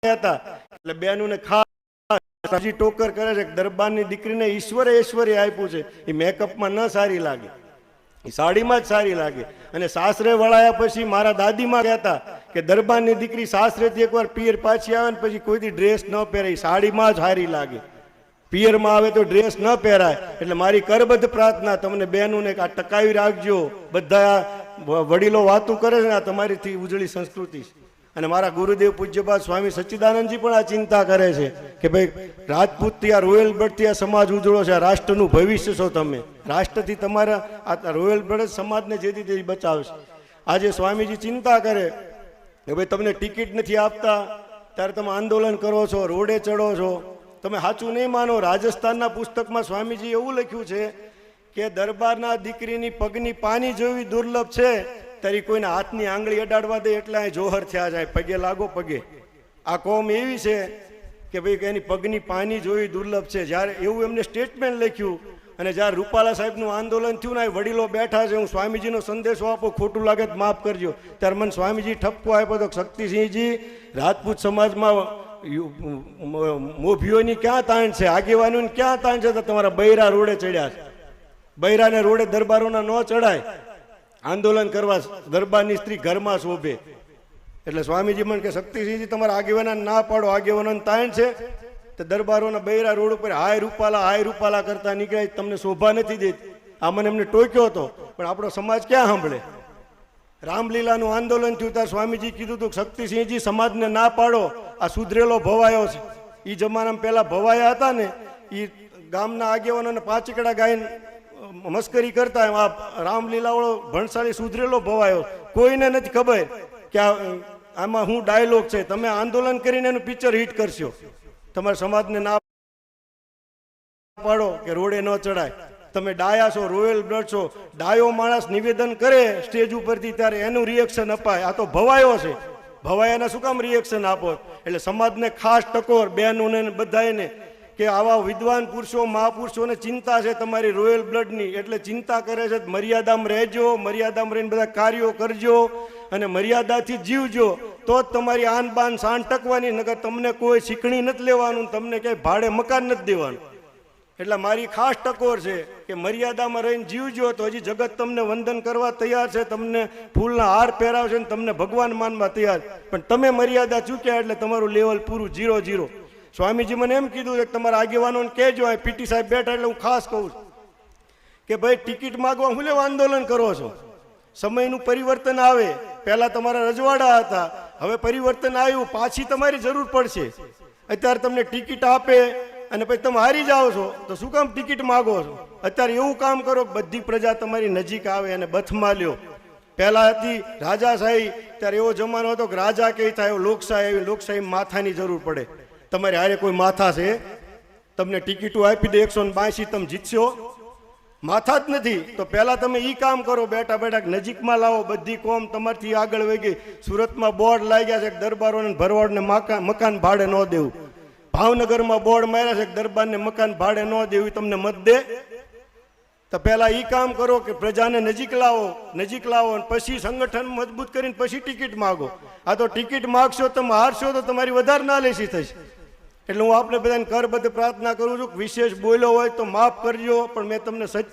હતા એટલે બેનું ને ખાસ ટોકર કરે છે દરબારની દીકરીને ઈશ્વરે ઐશ્વર્ય આપ્યું છે, એ મેકઅપમાં ન સારી લાગે, એ સાડીમાં જ સારી લાગે. અને સાસરે વળાયા પછી મારા દાદીમાં કહેતા કે દરબારની દીકરી સાસરેથી એકવાર પિયર પાછી આવે ને પછી કોઈથી ડ્રેસ ન પહેરે, સાડીમાં જ સારી લાગે, પિયરમાં આવે તો ડ્રેસ ન પહેરાય. એટલે મારી કરબદ્ધ પ્રાર્થના તમને બહેનોને આ ટકાવી રાખજો. બધા વડીલો વાતો કરે છે ને, આ તમારીથી ઉજળી સંસ્કૃતિ છે. અને મારા ગુરુદેવ પૂજ્યપાદ સ્વામી સચ્ચિદાનંદજી પણ આ ચિંતા કરે છે કે ભાઈ રાજપૂતથી આ રોયલ બ્લડથી આ સમાજ ઉજળો છે, આ રાષ્ટ્રનું ભવિષ્ય છો તમે, રાષ્ટ્રથી તમારા આ રોયલ બ્લડ સમાજને જેથી તે બચાવશે. આજે સ્વામીજી ચિંતા કરે કે ભાઈ તમને ટિકિટ નથી આપતા ત્યારે તમે આંદોલન કરો છો, રોડે ચડો છો. તમે સાચું નહીં માનો, રાજસ્થાનના પુસ્તકમાં સ્વામીજી એવું લખ્યું છે કે દરબારના દીકરીની પગની પાની જોવી દુર્લભ છે, તારી કોઈને હાથની આંગળી અડાડવા દે એટલે અહીં જોહર થયા જાય, પગે લાગો પગે. આ કોમ એવી છે કે ભાઈ એની પગની પાની જોવી દુર્લભ છે. જ્યારે એવું એમને સ્ટેટમેન્ટ લખ્યું અને જ્યારે રૂપાલા સાહેબનું આંદોલન થયું ને, વડીલો બેઠા છે, હું સ્વામીજીનો સંદેશો આપો, ખોટું લાગે તો માફ કરજો, ત્યારે મને સ્વામીજી ઠપકો આપ્યો તો શક્તિસિંહજી, રાજપૂત સમાજમાં મોભીઓની ક્યાં તાણ છે, આગેવાનોની ક્યાં તાણ છે, તો તમારા બૈરા રોડે ચડ્યા છે. બૈરાને રોડે દરબારોના ન ચડાય, આંદોલન કરવા દરબારની સ્ત્રી ઘરમાં શોભે. એટલે સ્વામીજી મને કે શક્તિસિંહજી તમારા આગેવાના ના પાડો, આગેવાનોને તાણ છે, તો દરબારોના બૈરા રોડ ઉપર હાય રૂપાલા કરતા નીકળ્યા, તમને શોભા નથી દેતી. આ મને એમને ટોક્યો હતો, પણ આપણો સમાજ ક્યાં સાંભળે. રામલીલાનું આંદોલન થયું ત્યારે સ્વામીજી કીધું હતું શક્તિસિંહજી સમાજને ના પાડો, આ સુધરેલો ભવાયો છે. એ જમાનામાં પેલા ભવાયા હતા ને, એ ગામના આગેવાનોને પાંચકડા ગાઈને મસ્કરી કરતા, આ રામલીલા વાળો ભણસાળી સુધરેલો ભવાયો, કોઈને નથી ખબર કે આમાં શું ડાયલોગ છે. તમે આંદોલન કરીને એનું પિક્ચર હિટ કરશો. તમારા સમાજને ના પાડો કે રોડે ન ચડાય, તમે ડાયા છો, રોયલ બ્લડ છો. ડાયો માણસ નિવેદન કરે સ્ટેજ ઉપરથી ત્યારે એનું રિએક્શન અપાય. આ તો ભવાયો છે, ભવાયાને શું કામ રિએક્શન આપો. એટલે સમાજને ખાસ ટકોર બહેનોને બધાને કે આવા વિદ્વાન પુરુષો મહાપુરુષોને ચિંતા છે તમારી રોયલ બ્લડની, એટલે ચિંતા કરે છે. મર્યાદામાં રહેજો, મર્યાદામાં રહીને બધા કાર્યો કરજો અને મર્યાદાથી જીવજો, તો જ તમારી આન બાન શાન ટકવાની. નકર તમને કોઈ શીખણી નથી લેવાનું, તમને ક્યાંય ભાડે મકાન નથી દેવાનું. એટલે મારી ખાસ ટકોર છે કે મર્યાદામાં રહીને જીવજો, તો હજી જગત તમને વંદન કરવા તૈયાર છે, તમને ફૂલના હાર પહેરાવશે ને તમને ભગવાન માનવા તૈયાર. પણ તમે મર્યાદા ચૂક્યા એટલે તમારું લેવલ પૂરું 0-0. સ્વામીજી મને એમ કીધું કે તમારા આગેવાનોને કહેજો, આ પીટી સાહેબ બેઠા એટલે હું ખાસ કહું છું કે ભાઈ ટિકિટ માગવા હું લેવા આંદોલન કરો છો. સમયનું પરિવર્તન આવે, પહેલા તમારા રજવાડા હતા, હવે પરિવર્તન આવ્યું, પાછી તમારી જરૂર પડશે. અત્યારે તમને ટિકિટ આપે અને પછી તમે હારી જાઓ છો તો શું કામ ટિકિટ માગો છો. અત્યારે એવું કામ કરો કે બધી પ્રજા તમારી નજીક આવે અને બથમાં લ્યો. પહેલા હતી રાજાશાહી, ત્યારે એવો જમાનો હતો કે રાજા કઈ થાય, લોકશાહી આવી, લોકશાહી માથાની જરૂર પડે. તમારે હારે કોઈ માથા છે, તમને ટિકિટો આપી દે 182, તમે જીતશો? માથા જ નથી. તો પહેલા તમે ઈ કામ કરો, બેઠા બેઠા નજીકમાં લાવો, બધી કોમ તમારથી આગળ વહી ગઈ. સુરતમાં બોર્ડ લાગ્યા છે કે દરબારોને ભરવાડને મકાન ભાડે ન દેવું. ભાવનગરમાં બોર્ડ માર્યા છે કે દરબારને મકાન ભાડે ન દેવું, તમને મત દે? તો પહેલા ઈ કામ કરો કે પ્રજાને નજીક લાવો અને પછી સંગઠન મજબૂત કરીને પછી ટિકિટ માગો. આ તો ટિકિટ માગશો, તમે હારશો તો તમારી વધારે નાલેશી થશે. એટલે હું આપણે બધાને કરબદ્ધ પ્રાર્થના કરું છું કે વિશેષ બોલ્યો હોય તો માફ કરજો, પણ મેં તમને સત્ય